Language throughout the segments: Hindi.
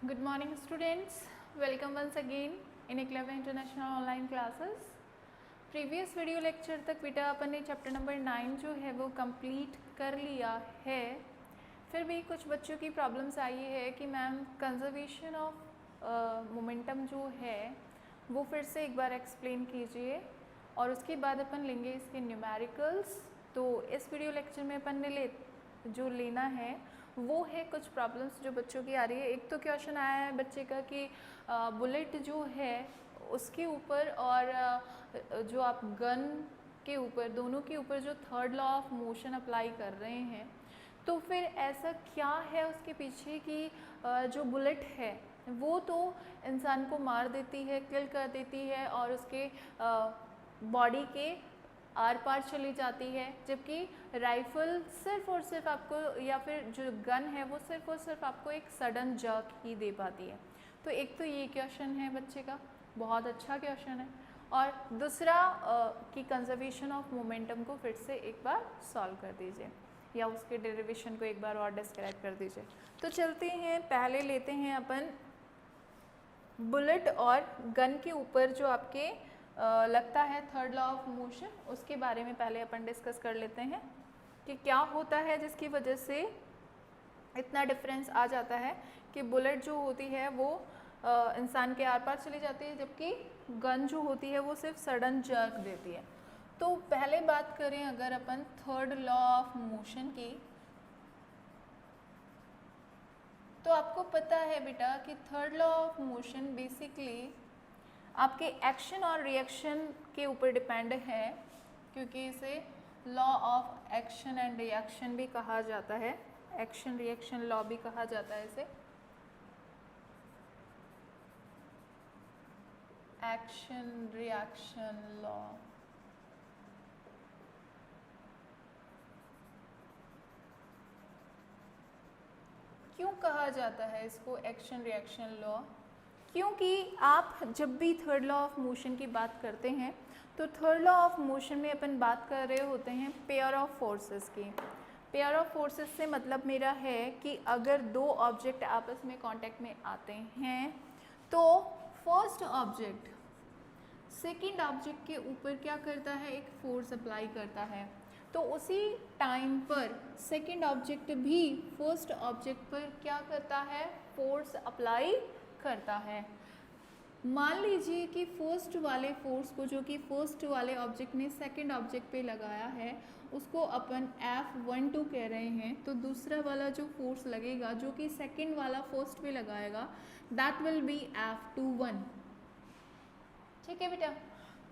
Good morning students, welcome once again in Eklavya International Online Classes. Previous video lecture तक बेटा अपन ने चैप्टर नंबर 9 जो है वो कंप्लीट कर लिया है। फिर भी कुछ बच्चों की प्रॉब्लम्स आई है कि मैम कंजर्वेशन ऑफ मोमेंटम जो है वो फिर से एक बार एक्सप्लेन कीजिए और उसके बाद अपन लेंगे इसके न्यूमेरिकल्स। तो इस वीडियो लेक्चर में अपन ने जो लेना है वो है कुछ प्रॉब्लम्स जो बच्चों की आ रही है। एक तो क्वेश्चन आया है बच्चे का कि बुलेट जो है उसके ऊपर और जो आप गन के ऊपर दोनों के ऊपर जो third law of motion apply कर रहे हैं, तो फिर ऐसा क्या है उसके पीछे कि जो बुलेट है वो तो इंसान को मार देती है, किल कर देती है और उसके बॉडी के आर पार चली जाती है, जबकि राइफल सिर्फ और सिर्फ आपको या फिर जो गन है वो सिर्फ और सिर्फ आपको एक सडन जर्क ही दे पाती है। तो एक तो ये क्वेश्चन है बच्चे का, बहुत अच्छा क्वेश्चन है। और दूसरा कि कंजर्वेशन ऑफ मोमेंटम को फिर से एक बार सॉल्व कर दीजिए या उसके डेरिवेशन को एक बार और डिस्क्राइब कर दीजिए। तो चलते हैं, पहले लेते हैं अपन बुलेट और गन के ऊपर जो आपके लगता है थर्ड लॉ ऑफ मोशन, उसके बारे में पहले अपन डिस्कस कर लेते हैं कि क्या होता है जिसकी वजह से इतना डिफरेंस आ जाता है कि बुलेट जो होती है वो इंसान के आर पार चली जाती है, जबकि गन जो होती है वो सिर्फ सडन जर्क देती है। तो पहले बात करें अगर अपन थर्ड लॉ ऑफ मोशन की, तो आपको पता है बेटा कि third law of motion basically आपके एक्शन और रिएक्शन के ऊपर डिपेंड है, क्योंकि इसे law of action and reaction भी कहा जाता है, एक्शन रिएक्शन लॉ भी कहा जाता है इसे। एक्शन रिएक्शन लॉ क्यों कहा जाता है इसको एक्शन रिएक्शन लॉ? क्योंकि आप जब भी थर्ड लॉ ऑफ मोशन की बात करते हैं तो थर्ड लॉ ऑफ मोशन में अपन बात कर रहे होते हैं पेयर ऑफ फोर्सेस की। पेयर ऑफ फोर्सेस से मतलब मेरा है कि अगर दो ऑब्जेक्ट आपस में कांटेक्ट में आते हैं तो फर्स्ट ऑब्जेक्ट सेकंड ऑब्जेक्ट के ऊपर क्या करता है, एक फोर्स अप्लाई करता है। तो उसी टाइम पर सेकंड ऑब्जेक्ट भी फर्स्ट ऑब्जेक्ट पर क्या करता है, फोर्स अप्लाई करता है। मान लीजिए कि फर्स्ट वाले फोर्स को जो कि फर्स्ट वाले ऑब्जेक्ट ने सेकंड ऑब्जेक्ट पे लगाया है उसको अपन F12 कह रहे हैं, तो दूसरा वाला जो फोर्स लगेगा जो कि सेकंड वाला फर्स्ट पे लगाएगा दैट विल बी F21। ठीक है बेटा,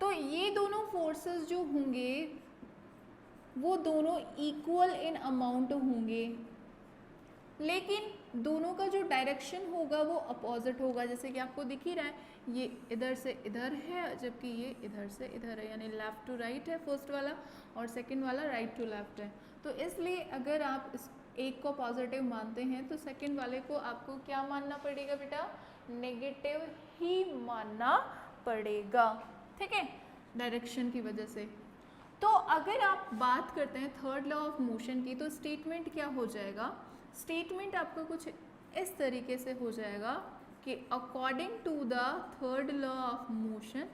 तो ये दोनों फोर्सेस जो होंगे वो दोनों इक्वल इन अमाउंट होंगे, लेकिन दोनों का जो डायरेक्शन होगा वो अपोजिट होगा। जैसे कि आपको दिख ही रहा है, ये इधर से इधर है जबकि ये इधर से इधर है, यानी लेफ़्ट टू राइट है फर्स्ट वाला और सेकंड वाला राइट टू लेफ़्ट है। तो इसलिए अगर आप इस एक को पॉजिटिव मानते हैं तो सेकंड वाले को आपको क्या मानना पड़ेगा बेटा, नेगेटिव ही मानना पड़ेगा। ठीक है, डायरेक्शन की वजह से। तो अगर आप बात करते हैं थर्ड लॉ ऑफ मोशन की तो स्टेटमेंट क्या हो जाएगा, स्टेटमेंट आपका कुछ इस तरीके से हो जाएगा कि according to the third law of motion,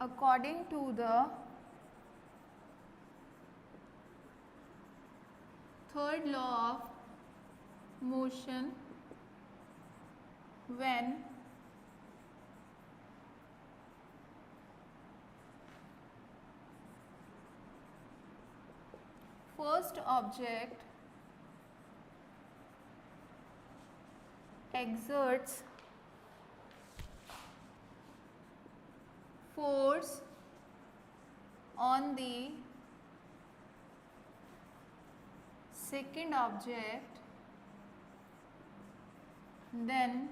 according to the third law of motion when first object exerts force on the second object, then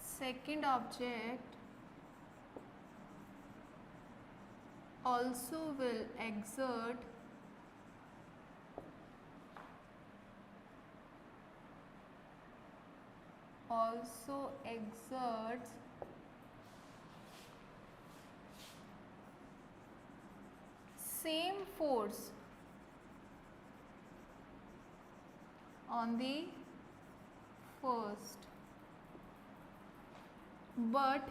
second object also will exert same force on the first, but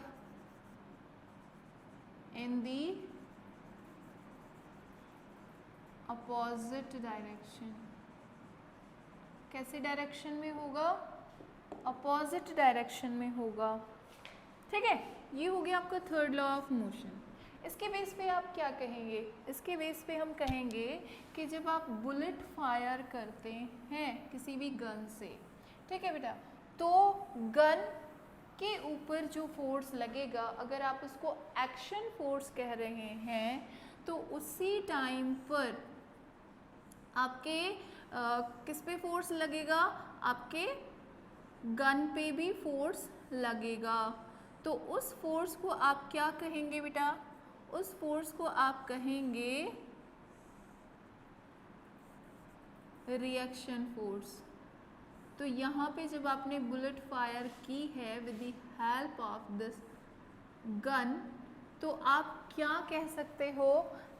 in the opposite direction. कैसे डायरेक्शन में होगा? अपोजिट डायरेक्शन में होगा। ठीक है, ये हो गया आपका थर्ड लॉ ऑफ मोशन। इसके बेस पे आप क्या कहेंगे? इसके बेस पे हम कहेंगे कि जब आप बुलेट फायर करते हैं किसी भी गन से, ठीक है बेटा, तो गन के ऊपर जो फोर्स लगेगा, अगर आप उसको एक्शन फोर्स कह रहे हैं, तो उसी टाइम पर आपके किस पे फोर्स लगेगा? आपके गन पे भी फोर्स लगेगा। तो उस फोर्स को आप क्या कहेंगे बेटा? उस फोर्स को आप कहेंगे रिएक्शन फोर्स। तो यहाँ पे जब आपने बुलेट फायर की है with the help of this gun, तो आप क्या कह सकते हो?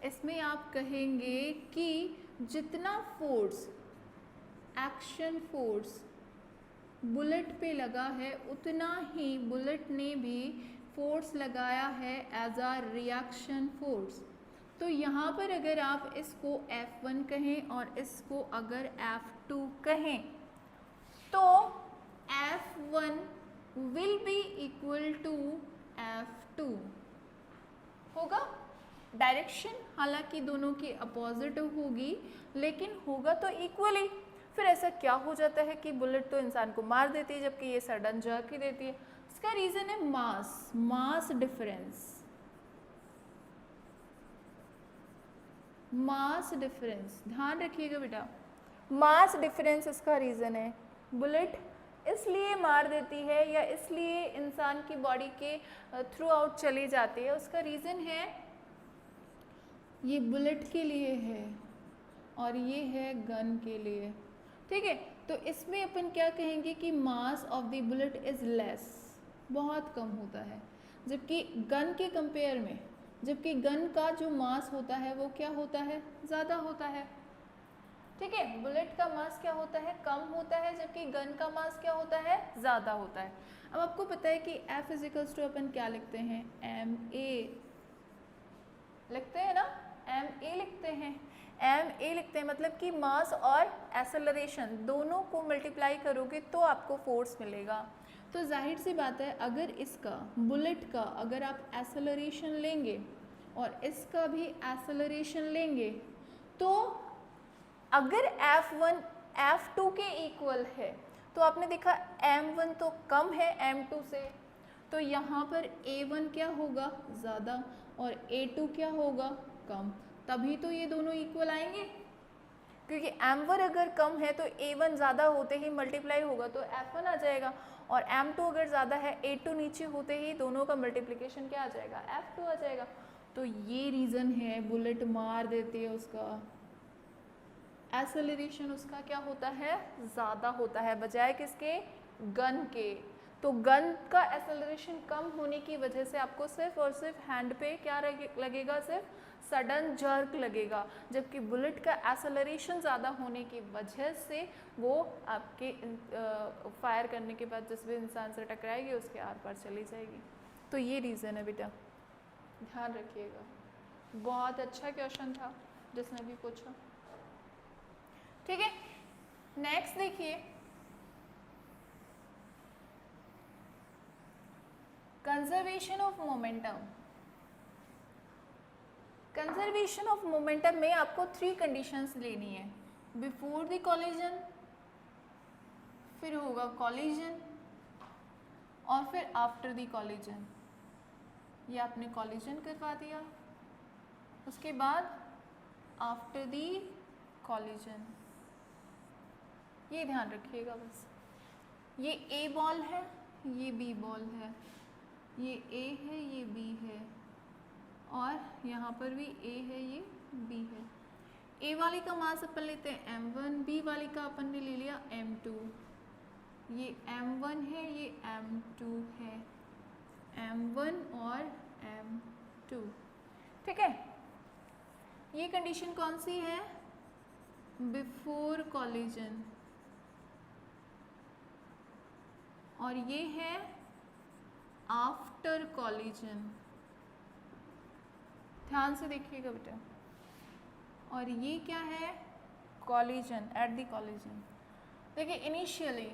इसमें आप कहेंगे कि जितना फोर्स, एक्शन फोर्स बुलेट पे लगा है, उतना ही बुलेट ने भी फोर्स लगाया है एज आ रिएक्शन फोर्स। तो यहाँ पर अगर आप इसको F1 कहें और इसको अगर F2 कहें, तो F1 will be equal to F2 होगा। डायरेक्शन हालांकि दोनों की अपोजिट होगी, लेकिन होगा तो इक्वली। फिर ऐसा क्या हो जाता है कि बुलेट तो इंसान को मार देती है जबकि ये सडन जर्क ही देती है? इसका रीजन है मास डिफरेंस। मास डिफरेंस ध्यान रखिएगा बेटा, मास डिफरेंस इसका रीजन है। बुलेट इसलिए मार देती है या इसलिए इंसान की बॉडी के थ्रू आउट चली जाती है, उसका रीजन है ये बुलेट के लिए है और ये है गन के लिए। ठीक है, तो इसमें अपन क्या कहेंगे कि mass of the bullet is less, बहुत कम होता है, जबकि गन के कंपेयर में, जबकि गन का जो मास होता है वो क्या होता है? ज़्यादा होता है। ठीक है, बुलेट का मास क्या होता है? कम होता है, जबकि गन का मास क्या होता है? ज़्यादा होता है। अब आपको पता है कि F इजिकल्स टू अपन क्या लिखते हैं? ma लिखते हैं ना, ma लिखते हैं, ma लिखते हैं, मतलब कि मास और एक्सेलरेशन दोनों को मल्टीप्लाई करोगे तो आपको फोर्स मिलेगा। तो जाहिर सी बात है, अगर इसका बुलेट का अगर आप एक्सेलरेशन लेंगे और इसका भी एक्सेलरेशन लेंगे, तो अगर F1 F2 के इक्वल है, तो आपने देखा M1 तो कम है M2 से, तो यहाँ पर A1 क्या होगा? ज़्यादा, और A2 क्या होगा? कम। तभी तो ये दोनों इक्वल आएंगे, क्योंकि M1 अगर कम है तो A1 ज़्यादा होते ही मल्टीप्लाई होगा तो F1 आ जाएगा, और M2 अगर ज़्यादा है, A2 नीचे होते ही दोनों का मल्टीप्लिकेशन क्या आ जाएगा? F2 आ जाएगा। तो ये रीज़न है बुलेट मार देती है, उसका एक्सेलरेशन उसका क्या होता है? ज़्यादा होता है बजाय किसके? गन के। तो गन का एक्सेलरेशन कम होने की वजह से आपको सिर्फ और सिर्फ हैंड पे क्या लगेगा? सिर्फ सडन जर्क लगेगा, जबकि बुलेट का एक्सेलरेशन ज़्यादा होने की वजह से वो आपके फायर करने के बाद जिस भी इंसान से टकराएगी उसके आर पार चली जाएगी। तो ये रीज़न है बेटा, ध्यान रखिएगा। बहुत अच्छा क्वेश्चन था जिसने भी पूछा। ठीक है, नेक्स्ट देखिए, conservation of momentum. Conservation of momentum में आपको 3 कंडीशंस लेनी है। बिफोर द कॉलिजन, फिर होगा कॉलिजन, और फिर आफ्टर द कॉलिजन। ये आपने कॉलिजन करवा दिया, उसके बाद आफ्टर द कॉलिजन। ये ध्यान रखिएगा बस। ये ए बॉल है, ये बी बॉल है, ये ए है, ये बी है, और यहाँ पर भी ए है, ये बी है। ए वाली का मास अपन लेते हैं m1, बी वाली का अपन ने ले लिया m2। ये m1 है, ये m2 है, m1 और m2। ठीक है, ये कंडीशन कौन सी है? Before collision. और ये है आफ्टर कॉलिजन, ध्यान से देखिएगा बेटा। और ये क्या है, कॉलिजन, एट द कॉलिजन। देखिए इनिशियली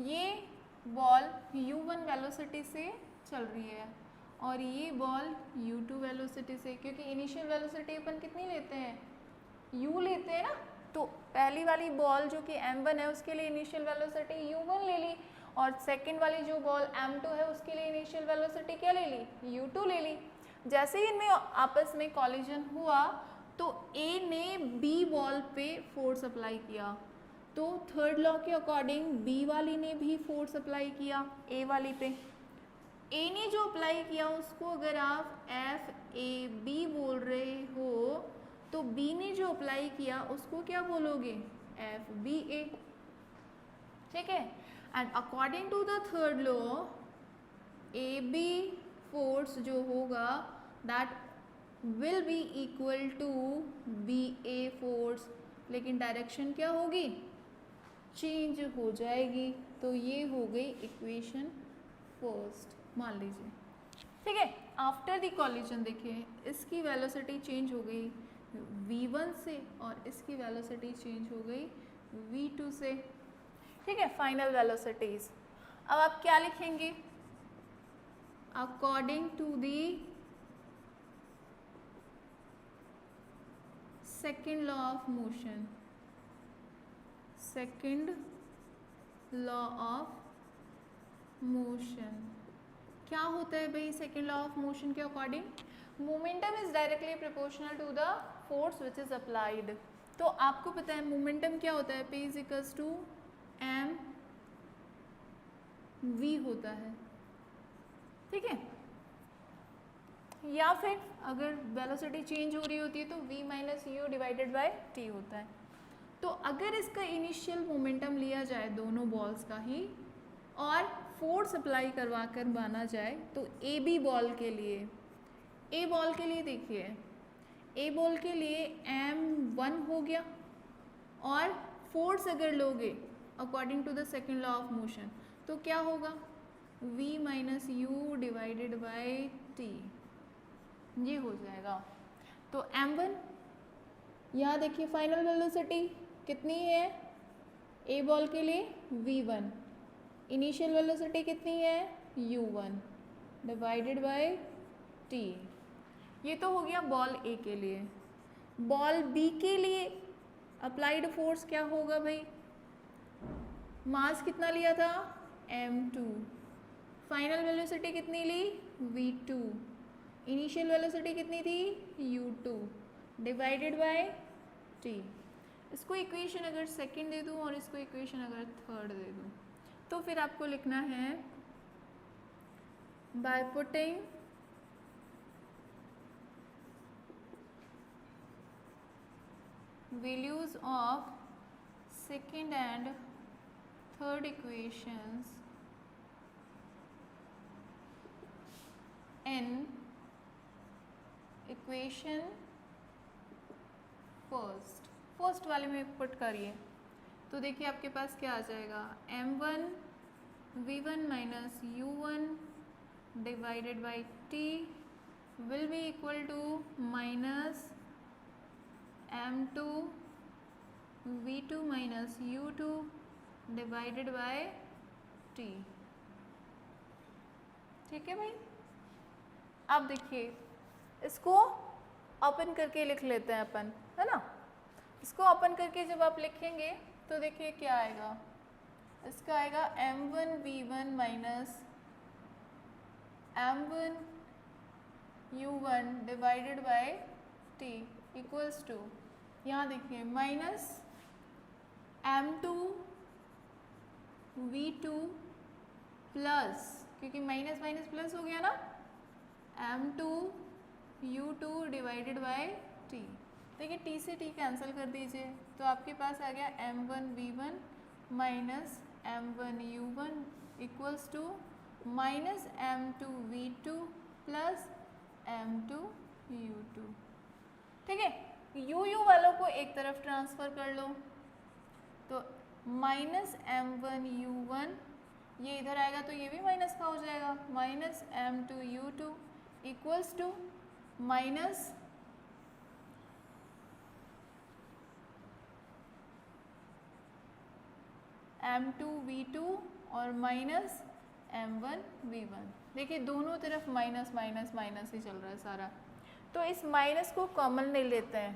ये बॉल u1 वेलोसिटी से चल रही है और ये बॉल u2 वेलोसिटी से, क्योंकि इनिशियल वेलोसिटी अपन कितनी लेते हैं, u लेते हैं ना। तो पहली वाली बॉल जो कि m1 है उसके लिए इनिशियल वेलोसिटी u1 ले ली, और सेकंड वाली जो बॉल m2 है उसके लिए इनिशियल वेलोसिटी क्या ले ली, u2 ले ली। जैसे ही इनमें आपस में कॉलिजन हुआ तो A ने B बॉल पे फोर्स अप्लाई किया, तो थर्ड लॉ के अकॉर्डिंग B वाली ने भी फोर्स अप्लाई किया A वाली पे। A ने जो अप्लाई किया उसको अगर आप FAB बोल रहे हो तो B ने जो अप्लाई किया उसको क्या बोलोगे, FBA, ठीक है। And according to the third law AB force जो होगा that will be equal to BA force, लेकिन डायरेक्शन क्या होगी, चेंज हो जाएगी। तो ये हो गई इक्वेशन फर्स्ट, मान लीजिए, ठीक है। आफ्टर द कॉलिजन देखिए इसकी वेलोसिटी चेंज हो गई v1 से और इसकी वेलोसिटी चेंज हो गई v2 से, ठीक है। फाइनल वेलोसिटीज अब आप क्या लिखेंगे, according to the second law of motion, second law of motion क्या होता है भाई, सेकेंड लॉ ऑफ मोशन के according momentum is directly proportional to the force which is applied. तो आपको पता है मोमेंटम क्या होता है, P is to M V होता है, ठीक है। या फिर अगर वेलोसिटी चेंज हो रही होती है तो v minus U divided by T होता है। तो अगर इसका इनिशियल मोमेंटम लिया जाए दोनों बॉल्स का ही और फोर्स अप्लाई करवा कर माना जाए तो ए बी बॉल के लिए, ए बॉल के लिए देखिए, ए बॉल के लिए m1 हो गया, और फोर्स अगर लोगे according to the second law of motion तो क्या होगा, v minus U divided by T, ये हो जाएगा। तो m1 यहाँ देखिए फाइनल वेलोसिटी कितनी है ए बॉल के लिए v1, इनिशियल वेलोसिटी कितनी है u1 डिवाइडेड बाय t। ये तो हो गया बॉल ए के लिए। बॉल बी के लिए अप्लाइड फोर्स क्या होगा भाई, मास कितना लिया था m2, फाइनल वेलोसिटी कितनी ली v2, इनिशियल वेलोसिटी कितनी थी u2 डिवाइडेड बाय t। इसको इक्वेशन अगर सेकंड दे दूँ और इसको इक्वेशन अगर थर्ड दे दूँ तो फिर आपको लिखना है by putting values of second and third equations in equation first वाले में पुट करिए तो देखिए आपके पास क्या आ जाएगा, m1 v1 minus u1 divided by t will be equal to minus m2 v2 minus u2 divided by t, ठीक है भाई। अब देखिए इसको ओपन करके लिख लेते हैं अपन, है ना। इसको ओपन करके जब आप लिखेंगे तो देखिए क्या आएगा, इसका आएगा m1 v1 minus m1 u1 divided by t equals to, यहाँ देखिए माइनस m2 v2 प्लस, क्योंकि माइनस माइनस प्लस हो गया ना, m2 u2 divided by t। देखिए t से t कैंसिल कर दीजिए तो आपके पास आ गया m1 v1 minus m1 u1 equals to minus m2 v2 plus m2 u2, ठीक है। u वालों को एक तरफ ट्रांसफ़र कर लो तो माइनस m1 u1 ये इधर आएगा तो ये भी माइनस का हो जाएगा, minus m2u2 equals to minus m2v2 और माइनस m1v1। देखिए दोनों तरफ माइनस माइनस माइनस ही चल रहा है सारा, तो इस माइनस को कॉमन ले लेते हैं,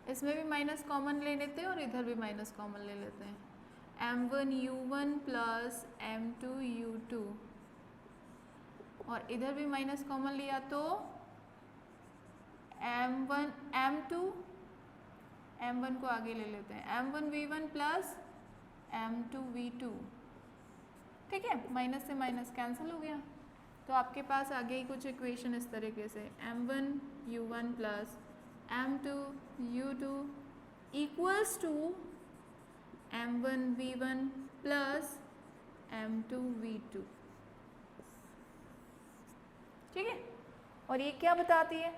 इसमें भी माइनस कॉमन ले लेते हैं और इधर भी माइनस कॉमन ले लेते हैं, m1u1 प्लस m2u2 और इधर भी माइनस कॉमन लिया तो m1 को आगे ले लेते हैं, m1v1 प्लस m2v2, ठीक है, माइनस से माइनस कैंसिल हो गया। तो आपके पास आ गई कुछ इक्वेशन इस तरीके से, m1u1 plus m2u2 equals to m1v1 plus m2v2, ठीक है। और ये क्या बताती है,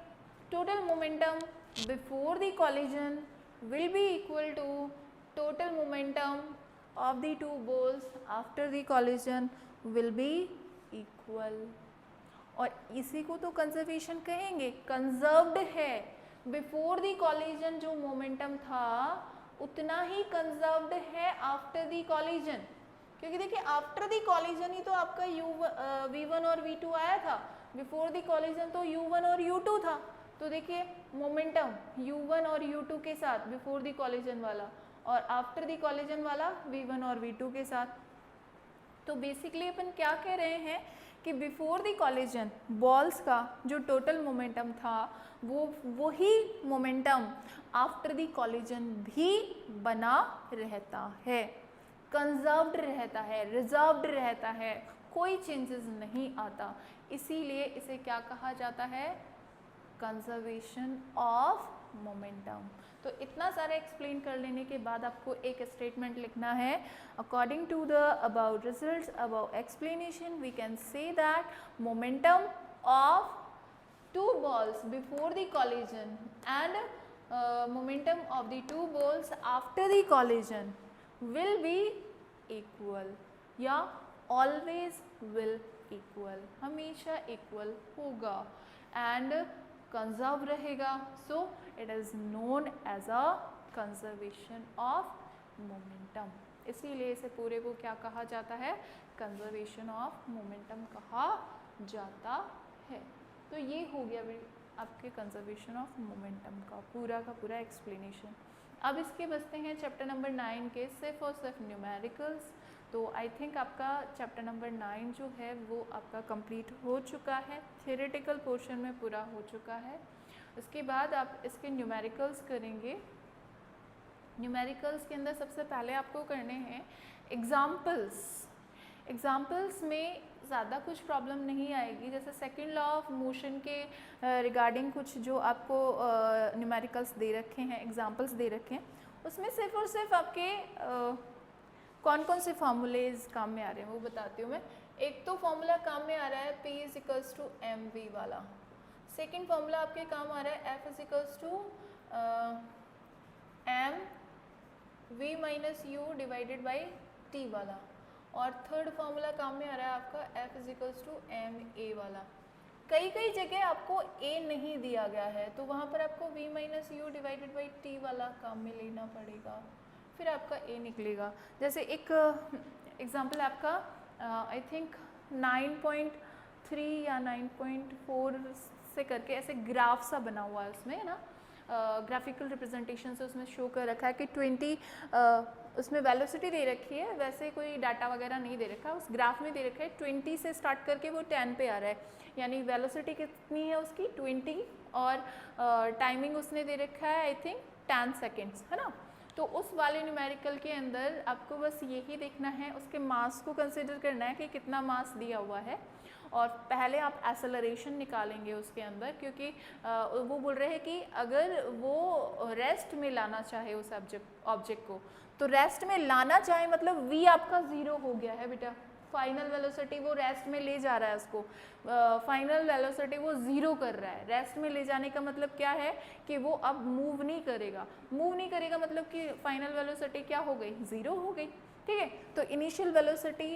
total momentum before the collision will be equal to total momentum of the two balls after the collision will be equal। और इसी को तो कंजर्वेशन कहेंगे, कंजर्व्ड है। बिफोर द कॉलिजन जो मोमेंटम था उतना ही कंजर्व्ड है आफ्टर द कॉलिजन, क्योंकि देखिए आफ्टर द कॉलिजन ही तो आपका v1 और v2 आया था, बिफोर द कॉलिजन तो u1 और u2 था। तो देखिए मोमेंटम u1 और u2 के साथ बिफोर द कॉलिजन वाला और आफ्टर द कॉलिजन वाला v1 और v2 के साथ। तो बेसिकली अपन क्या कह रहे हैं कि बिफोर द कॉलिजन बॉल्स का जो टोटल मोमेंटम था वो ही मोमेंटम आफ्टर द कॉलिजन भी बना रहता है, कंजर्व्ड रहता है, रिजर्व्ड रहता है, कोई चेंजेस नहीं आता, इसीलिए इसे क्या कहा जाता है, कंजर्वेशन ऑफ मोमेंटम। तो इतना सारा एक्सप्लेन कर लेने के बाद आपको एक स्टेटमेंट लिखना है, according to the about results about explanation we can say that momentum of two balls before the collision and momentum of the two balls after the collision will be equal या always will equal, हमेशा equal होगा and conserve रहेगा, so it is known as a conservation of momentum। इसीलिए इसे पूरे को क्या कहा जाता है, conservation of momentum कहा जाता है। तो ये हो गया आपके कंजर्वेशन ऑफ मोमेंटम का पूरा एक्सप्लेनेशन। अब इसके बचते हैं चैप्टर नंबर 9 के सिर्फ और सिर्फ न्यूमेरिकल्स। तो आई थिंक आपका चैप्टर नंबर 9 जो है वो आपका कंप्लीट हो चुका है, थियोरेटिकल पोर्शन में पूरा हो चुका है। उसके बाद आप इसके न्यूमेरिकल्स करेंगे। न्यूमेरिकल्स के अंदर सबसे पहले आपको करने हैं एग्जाम्पल्स। एग्जाम्पल्स में ज़्यादा कुछ प्रॉब्लम नहीं आएगी, जैसे सेकंड लॉ ऑफ मोशन के रिगार्डिंग कुछ जो आपको न्यूमेरिकल्स दे रखे हैं, एग्जाम्पल्स दे रखे हैं, उसमें सिर्फ और सिर्फ आपके कौन कौन से फार्मूलेज काम में आ रहे हैं वो बताती हूँ मैं। एक तो फॉर्मूला काम में आ रहा है P = mv वाला, सेकंड फॉर्मूला आपके काम आ रहा है F = mv - u / t वाला, और थर्ड फॉर्मूला काम में आ रहा है आपका F = ma वाला। कई जगह आपको a नहीं दिया गया है तो वहाँ पर आपको v - u / t वाला काम में लेना पड़ेगा, फिर आपका a निकलेगा। जैसे एक एग्जांपल आपका आई थिंक 9.3 या 9.4 से करके ऐसे ग्राफ सा बना हुआ है उसमें, है ना, ग्राफिकल रिप्रेजेंटेशन से उसमें शो कर रखा है कि 20 उसमें वेलोसिटी दे रखी है, वैसे कोई डाटा वगैरह नहीं दे रखा, उस ग्राफ में दे रखा है 20 से स्टार्ट करके वो 10 पे आ रहा है, यानी वेलोसिटी कितनी है उसकी 20 और टाइमिंग उसने दे रखा है आई थिंक 10 सेकेंड्स, है ना। तो उस वाले न्यूमेरिकल के अंदर आपको बस यही देखना है, उसके मास को कंसिडर करना है कि कितना मास दिया हुआ है, और पहले आप एक्सेलरेशन निकालेंगे उसके अंदर, क्योंकि वो बोल रहे हैं कि अगर वो रेस्ट में लाना चाहे उस ऑब्जेक्ट को, तो रेस्ट में लाना चाहे मतलब v आपका 0 हो गया है बेटा, फाइनल वेलोसिटी वो रेस्ट में ले जा रहा है उसको, फाइनल वेलोसिटी वो 0 कर रहा है। रेस्ट में ले जाने का मतलब क्या है कि वो अब मूव नहीं करेगा, मूव नहीं करेगा मतलब कि फाइनल वेलोसिटी क्या हो गई, 0 हो गई। ठीक है। तो इनिशियल वेलोसिटी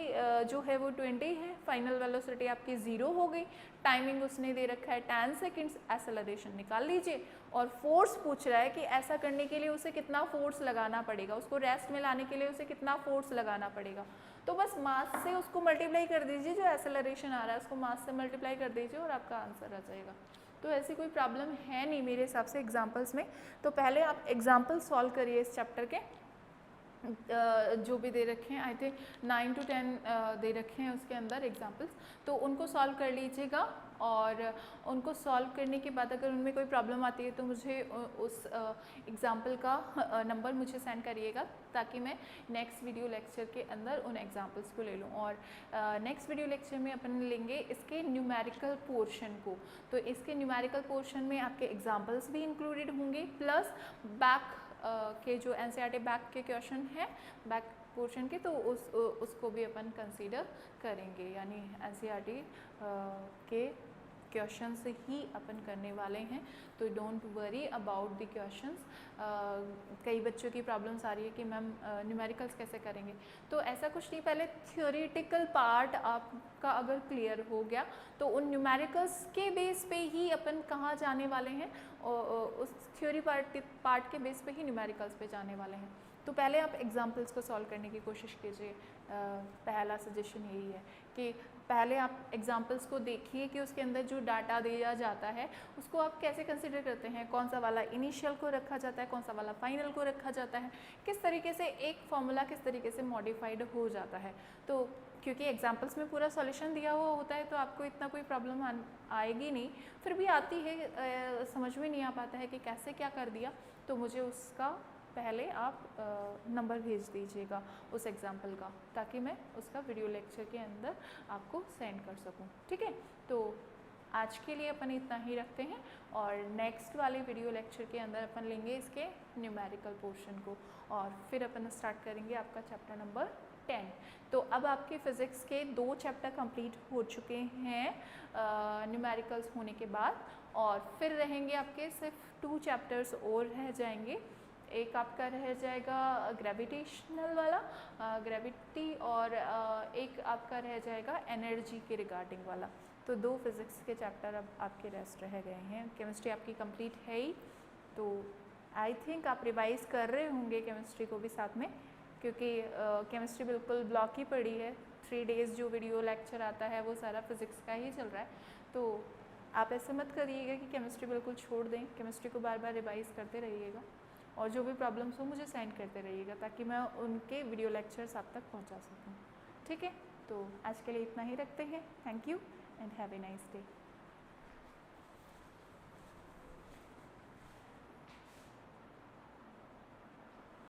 जो है वो 20 है, फाइनल वेलोसिटी आपकी 0 हो गई, टाइमिंग उसने दे रखा है 10 सेकेंड्स, एक्सेलरेशन निकाल लीजिए। और फोर्स पूछ रहा है कि ऐसा करने के लिए उसे कितना फोर्स लगाना पड़ेगा, उसको रेस्ट में लाने के लिए उसे कितना फोर्स लगाना पड़ेगा। तो बस मास से उसको मल्टीप्लाई कर दीजिए, जो एक्सेलरेशन आ रहा है उसको मास से मल्टीप्लाई कर दीजिए और आपका आंसर आ जाएगा। तो ऐसी कोई प्रॉब्लम है नहीं मेरे हिसाब से एग्जाम्पल्स में। तो पहले आप एग्जाम्पल सॉल्व करिए इस चैप्टर के, जो भी दे रखे हैं, आई थिंक 9 to 10 दे रखे हैं उसके अंदर एग्जाम्पल्स, तो उनको सॉल्व कर लीजिएगा। और उनको सॉल्व करने के बाद अगर उनमें कोई प्रॉब्लम आती है तो मुझे उस एग्ज़ाम्पल का नंबर मुझे सेंड करिएगा, ताकि मैं नेक्स्ट वीडियो लेक्चर के अंदर उन एग्जाम्पल्स को ले लूँ। और नेक्स्ट वीडियो लेक्चर में अपन लेंगे इसके न्यूमेरिकल पोर्शन को। तो इसके न्यूमेरिकल पोर्शन में आपके एग्जाम्पल्स भी इंक्लूडेड होंगे, प्लस बैक के जो एनसीईआरटी बैक के क्वेश्चन हैं बैक पोर्शन के, तो उसको भी अपन कंसीडर करेंगे। यानी एनसीईआरटी के क्वेश्चन से ही अपन करने वाले हैं, तो don't worry about the questions. कई बच्चों की प्रॉब्लम्स आ रही है कि मैम न्यूमेरिकल्स कैसे करेंगे, तो ऐसा कुछ नहीं, पहले थियोरेटिकल पार्ट आपका अगर क्लियर हो गया तो उन न्यूमेरिकल्स के बेस पे ही अपन कहाँ जाने वाले हैं, उस थ्योरी पार्ट के बेस पे ही न्यूमेरिकल्स पे जाने वाले हैं। तो पहले आप एग्जाम्पल्स को सॉल्व करने की कोशिश कीजिए। पहला सजेशन यही है कि पहले आप एग्जाम्पल्स को देखिए कि उसके अंदर जो डाटा दिया जाता है उसको आप कैसे कंसिडर करते हैं, कौन सा वाला इनिशियल को रखा जाता है, कौन सा वाला फाइनल को रखा जाता है, किस तरीके से एक फॉर्मूला किस तरीके से मॉडिफाइड हो जाता है। तो क्योंकि एग्जाम्पल्स में पूरा सॉल्यूशन दिया हुआ होता है तो आपको इतना कोई प्रॉब्लम आएगी नहीं, फिर भी आती है, समझ में नहीं आ पाता है कि कैसे क्या कर दिया, तो मुझे उसका पहले आप नंबर भेज दीजिएगा उस एग्जाम्पल का, ताकि मैं उसका वीडियो लेक्चर के अंदर आपको सेंड कर सकूं। ठीक है, तो आज के लिए अपन इतना ही रखते हैं, और नेक्स्ट वाले वीडियो लेक्चर के अंदर अपन लेंगे इसके न्यूमेरिकल पोर्शन को, और फिर अपन स्टार्ट करेंगे आपका चैप्टर नंबर 10। तो अब आपके फिज़िक्स के 2 चैप्टर कंप्लीट हो चुके हैं न्यूमेरिकल्स होने के बाद, और फिर रहेंगे आपके सिर्फ 2 चैप्टर्स और रह जाएंगे। एक आपका रह जाएगा ग्रेविटेशनल वाला, ग्रेविटी, और एक आपका रह जाएगा एनर्जी के रिगार्डिंग वाला। तो 2 फिज़िक्स के चैप्टर अब आपके रेस्ट रह गए हैं। केमिस्ट्री आपकी कंप्लीट है ही, तो आई थिंक आप रिवाइज़ कर रहे होंगे केमिस्ट्री को भी साथ में, क्योंकि केमिस्ट्री बिल्कुल ब्लॉक ही पड़ी है। 3 डेज़ जो वीडियो लेक्चर आता है वो सारा फिज़िक्स का ही चल रहा है। तो आप ऐसे मत करिएगा कि केमिस्ट्री बिल्कुल छोड़ दें, केमिस्ट्री को बार बार रिवाइज़ करते रहिएगा, और जो भी प्रॉब्लम्स हो मुझे सेंड करते रहिएगा, ताकि मैं उनके वीडियो लेक्चर्स आप तक पहुंचा सकूं। ठीक है, तो आज के लिए इतना ही रखते हैं। Thank you and have a nice day.